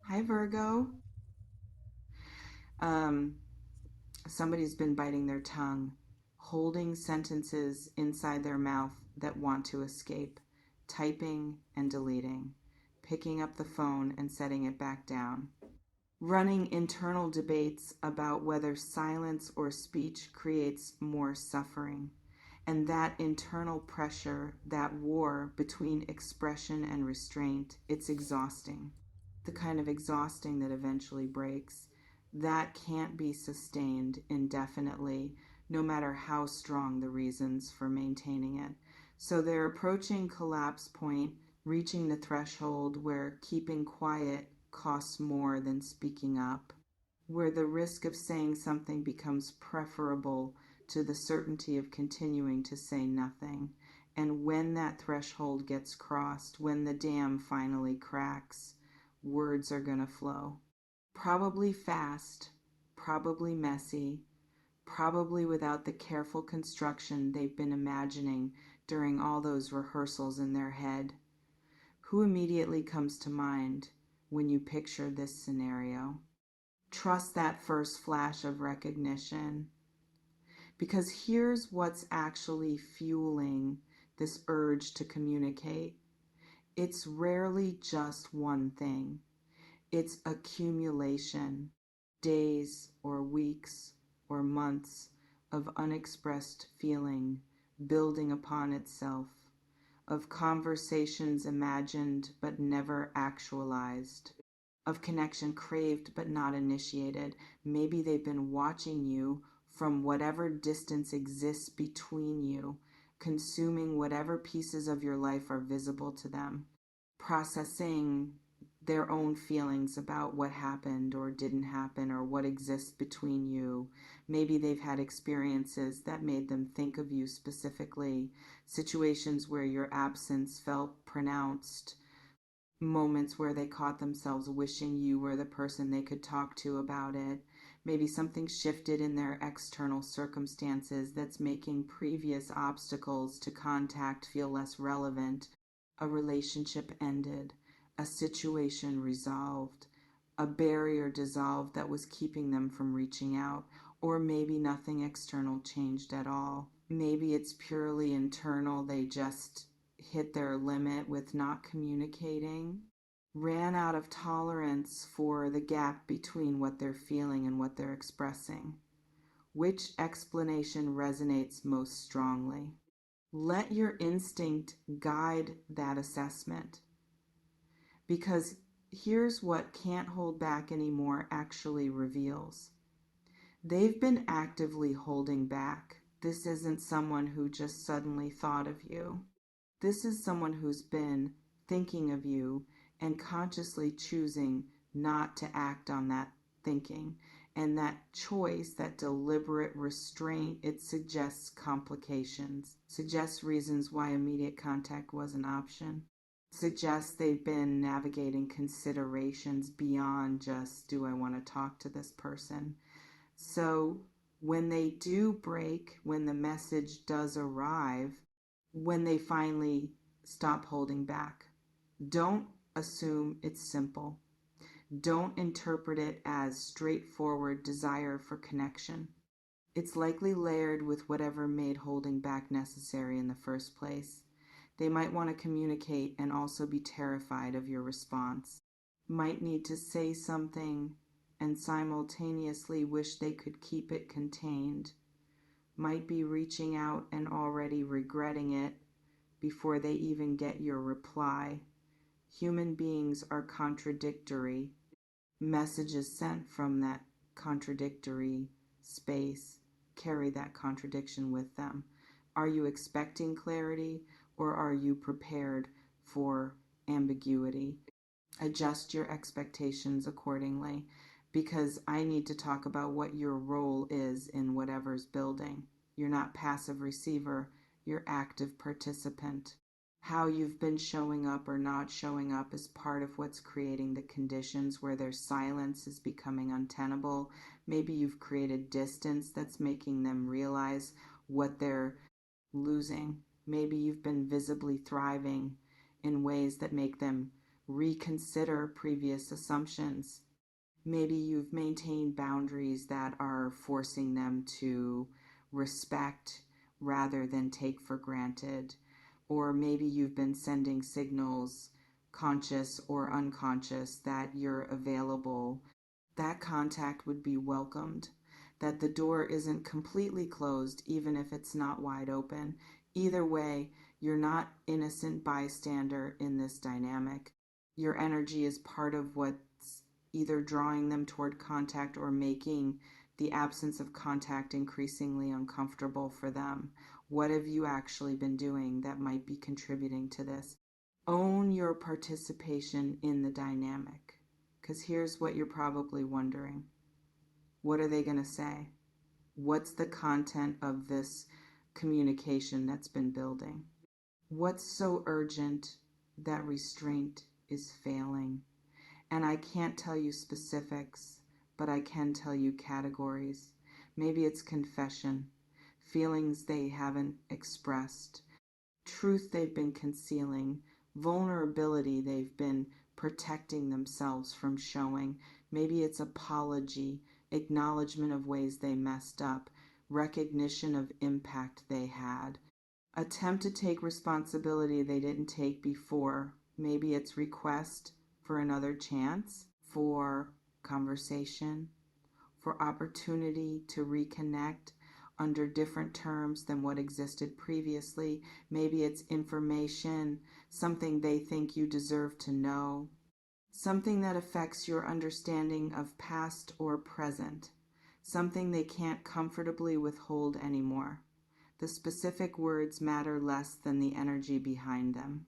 Hi, Virgo. Um, Somebody's been biting their tongue, holding sentences inside their mouth that want to escape, typing and deleting, picking up the phone and setting it back down, running internal debates about whether silence or speech creates more suffering. And that internal pressure, that war between expression and restraint, it's exhausting. The kind of exhausting that eventually breaks. That can't be sustained indefinitely, no matter how strong the reasons for maintaining it. So they're approaching collapse point, reaching the threshold where keeping quiet costs more than speaking up, where the risk of saying something becomes preferable to the certainty of continuing to say nothing. And when that threshold gets crossed, when the dam finally cracks, words are going to flow. Probably fast, probably messy, probably without the careful construction they've been imagining during all those rehearsals in their head. Who immediately comes to mind when you picture this scenario? Trust that first flash of recognition, because here's what's actually fueling this urge to communicate. It's rarely just one thing. It's accumulation, days or weeks or months of unexpressed feeling building upon itself, of conversations imagined but never actualized, of connection craved but not initiated. Maybe they've been watching you from whatever distance exists between you, consuming whatever pieces of your life are visible to them, processing their own feelings about what happened or didn't happen or what exists between you. Maybe they've had experiences that made them think of you specifically, situations where your absence felt pronounced, moments where they caught themselves wishing you were the person they could talk to about it. Maybe something shifted in their external circumstances that's making previous obstacles to contact feel less relevant. A relationship ended, a situation resolved, a barrier dissolved that was keeping them from reaching out, or maybe nothing external changed at all. Maybe it's purely internal, they just hit their limit with not communicating, ran out of tolerance for the gap between what they're feeling and what they're expressing. Which explanation resonates most strongly? Let your instinct guide that assessment, because here's what "can't hold back anymore" actually reveals. They've been actively holding back. This isn't someone who just suddenly thought of you. This is someone who's been thinking of you and consciously choosing not to act on that thinking. And that choice, that deliberate restraint, it suggests complications, suggests reasons why immediate contact was an option, suggests they've been navigating considerations beyond just, do I want to talk to this person? So when they do break, when the message does arrive, when they finally stop holding back, don't assume it's simple. Don't interpret it as straightforward desire for connection. It's likely layered with whatever made holding back necessary in the first place. They might want to communicate and also be terrified of your response. Might need to say something and simultaneously wish they could keep it contained. Might be reaching out and already regretting it before they even get your reply. Human beings are contradictory. Messages sent from that contradictory space carry that contradiction with them. Are you expecting clarity, or are you prepared for ambiguity? Adjust your expectations accordingly, because I need to talk about what your role is in whatever's building. You're not passive receiver, you're active participant. How you've been showing up or not showing up is part of what's creating the conditions where their silence is becoming untenable. Maybe you've created distance that's making them realize what they're losing. Maybe you've been visibly thriving in ways that make them reconsider previous assumptions. Maybe you've maintained boundaries that are forcing them to respect rather than take for granted. Or maybe you've been sending signals, conscious or unconscious, that you're available. That contact would be welcomed, that the door isn't completely closed, even if it's not wide open. Either way, you're not innocent bystander in this dynamic. Your energy is part of what's either drawing them toward contact or making the absence of contact increasingly uncomfortable for them. What have you actually been doing that might be contributing to this? Own your participation in the dynamic. Because here's what you're probably wondering. What are they going to say? What's the content of this communication that's been building? What's so urgent that restraint is failing? And I can't tell you specifics, but I can tell you categories. Maybe it's confession, feelings they haven't expressed, truth they've been concealing, vulnerability they've been protecting themselves from showing. Maybe it's apology, acknowledgement of ways they messed up, recognition of impact they had, attempt to take responsibility they didn't take before. Maybe it's request for another chance, for conversation, for opportunity to reconnect under different terms than what existed previously. Maybe it's information, something they think you deserve to know, something that affects your understanding of past or present, something they can't comfortably withhold anymore. The specific words matter less than the energy behind them.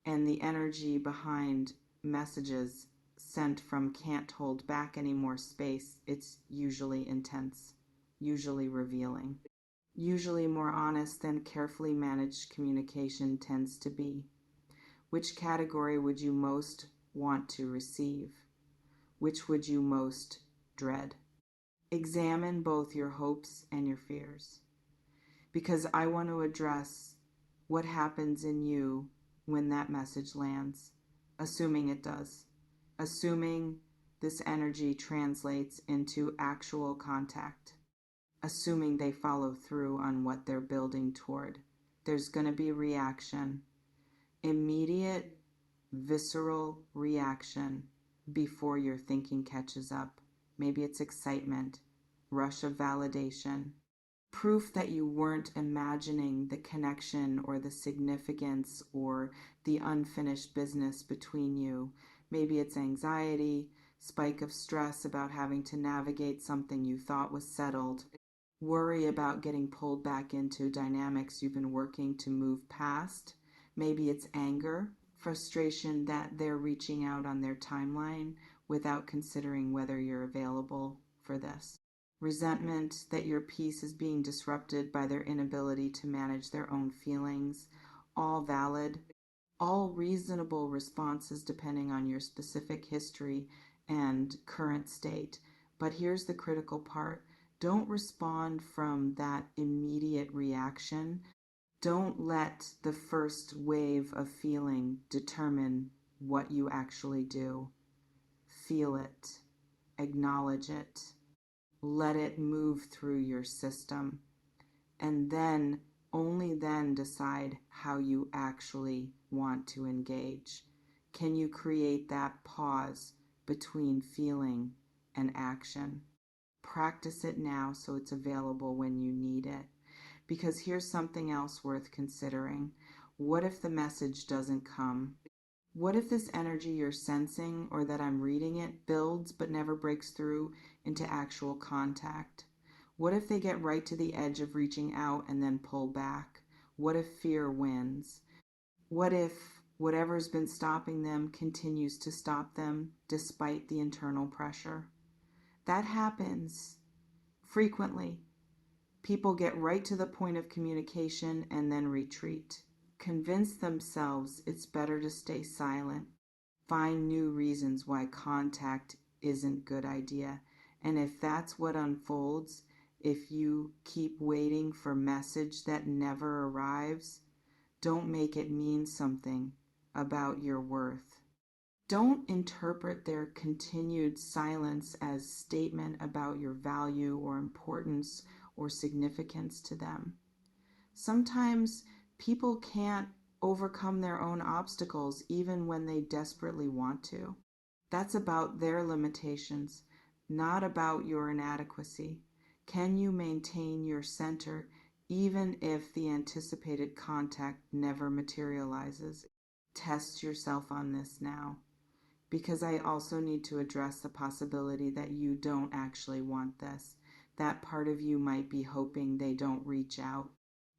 And the energy behind messages sent from can't hold back any more space, it's usually intense, usually revealing, usually more honest than carefully managed communication tends to be. Which category would you most want to receive? Which would you most dread? Examine both your hopes and your fears, because I want to address what happens in you when that message lands, assuming it does, assuming this energy translates into actual contact, assuming they follow through on what they're building toward. There's going to be reaction, immediate, visceral reaction before your thinking catches up. Maybe it's excitement, rush of validation, proof that you weren't imagining the connection or the significance or the unfinished business between you. Maybe it's anxiety, spike of stress about having to navigate something you thought was settled, worry about getting pulled back into dynamics you've been working to move past. Maybe it's anger, frustration that they're reaching out on their timeline without considering whether you're available for this. Resentment that your peace is being disrupted by their inability to manage their own feelings. All valid, all reasonable responses depending on your specific history and current state. But here's the critical part. Don't respond from that immediate reaction. Don't let the first wave of feeling determine what you actually do. Feel it, acknowledge it, let it move through your system, and then, only then, decide how you actually want to engage. Can you create that pause between feeling and action? Practice it now so it's available when you need it. Because here's something else worth considering. What if the message doesn't come? What if this energy you're sensing, or that I'm reading it, builds but never breaks through into actual contact? What if they get right to the edge of reaching out and then pull back? What if fear wins? What if whatever's been stopping them continues to stop them despite the internal pressure? That happens frequently. People get right to the point of communication and then retreat. Convince themselves it's better to stay silent. Find new reasons why contact isn't a good idea. And if that's what unfolds, if you keep waiting for message that never arrives, don't make it mean something about your worth. Don't interpret their continued silence as statement about your value or importance or significance to them. Sometimes people can't overcome their own obstacles even when they desperately want to. That's about their limitations, not about your inadequacy. Can you maintain your center even if the anticipated contact never materializes? Test yourself on this now, because I also need to address the possibility that you don't actually want this. That part of you might be hoping they don't reach out,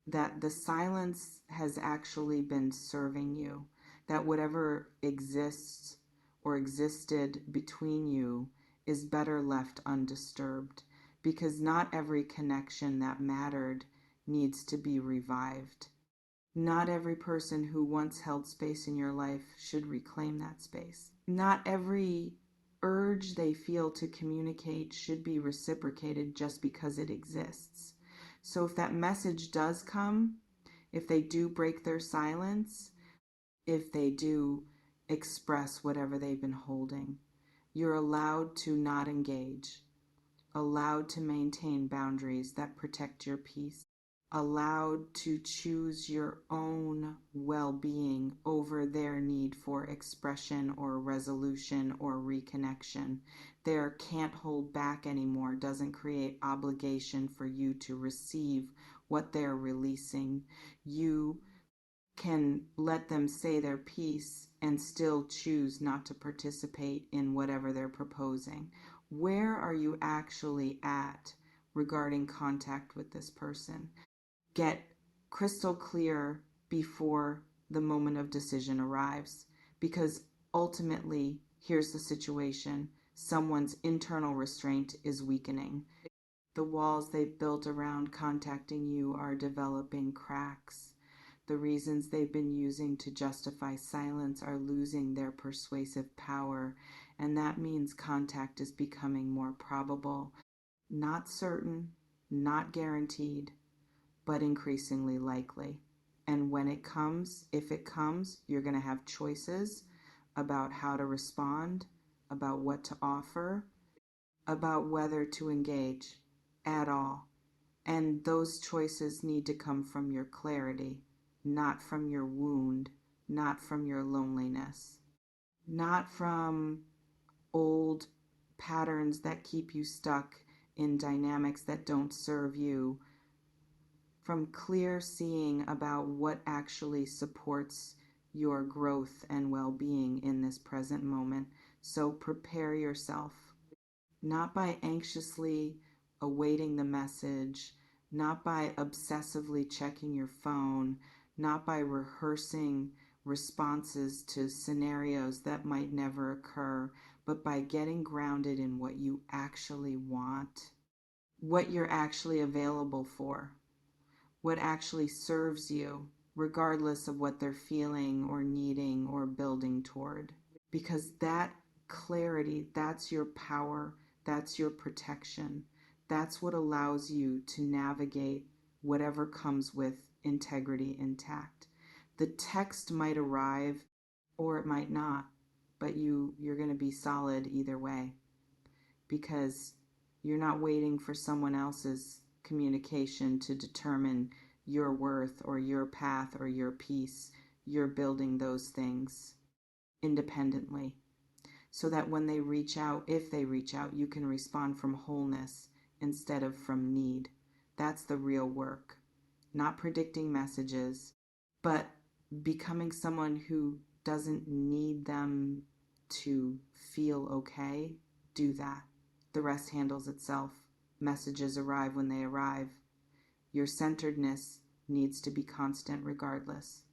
that the silence has actually been serving you, that whatever exists or existed between you is better left undisturbed, because not every connection that mattered needs to be revived. Not every person who once held space in your life should reclaim that space. Not every urge they feel to communicate should be reciprocated just because it exists. So if that message does come, if they do break their silence, if they do express whatever they've been holding, you're allowed to not engage, allowed to maintain boundaries that protect your peace, allowed to choose your own well-being over their need for expression or resolution or reconnection. Their can't hold back anymore doesn't create obligation for you to receive what they're releasing. You can let them say their piece and still choose not to participate in whatever they're proposing. Where are you actually at regarding contact with this person? Get crystal clear before the moment of decision arrives, because ultimately, here's the situation: someone's internal restraint is weakening. The walls they've built around contacting you are developing cracks. The reasons they've been using to justify silence are losing their persuasive power, and that means contact is becoming more probable. Not certain, not guaranteed, but increasingly likely. And when it comes, if it comes, you're going to have choices about how to respond, about what to offer, about whether to engage at all. And those choices need to come from your clarity, not from your wound, not from your loneliness, not from old patterns that keep you stuck in dynamics that don't serve you, from clear seeing about what actually supports your growth and well-being in this present moment. So prepare yourself, not by anxiously awaiting the message, not by obsessively checking your phone, not by rehearsing responses to scenarios that might never occur, but by getting grounded in what you actually want, what you're actually available for, what actually serves you, regardless of what they're feeling or needing or building toward. Because that clarity, that's your power, that's your protection. That's what allows you to navigate whatever comes with integrity intact. The text might arrive or it might not, but you're going to be solid either way, because you're not waiting for someone else's communication to determine your worth or your path or your peace. You're building those things independently, so that when they reach out, if they reach out, you can respond from wholeness instead of from need. That's the real work. Not predicting messages, but becoming someone who doesn't need them to feel okay. Do that. The rest handles itself. Messages arrive when they arrive. Your centeredness needs to be constant regardless.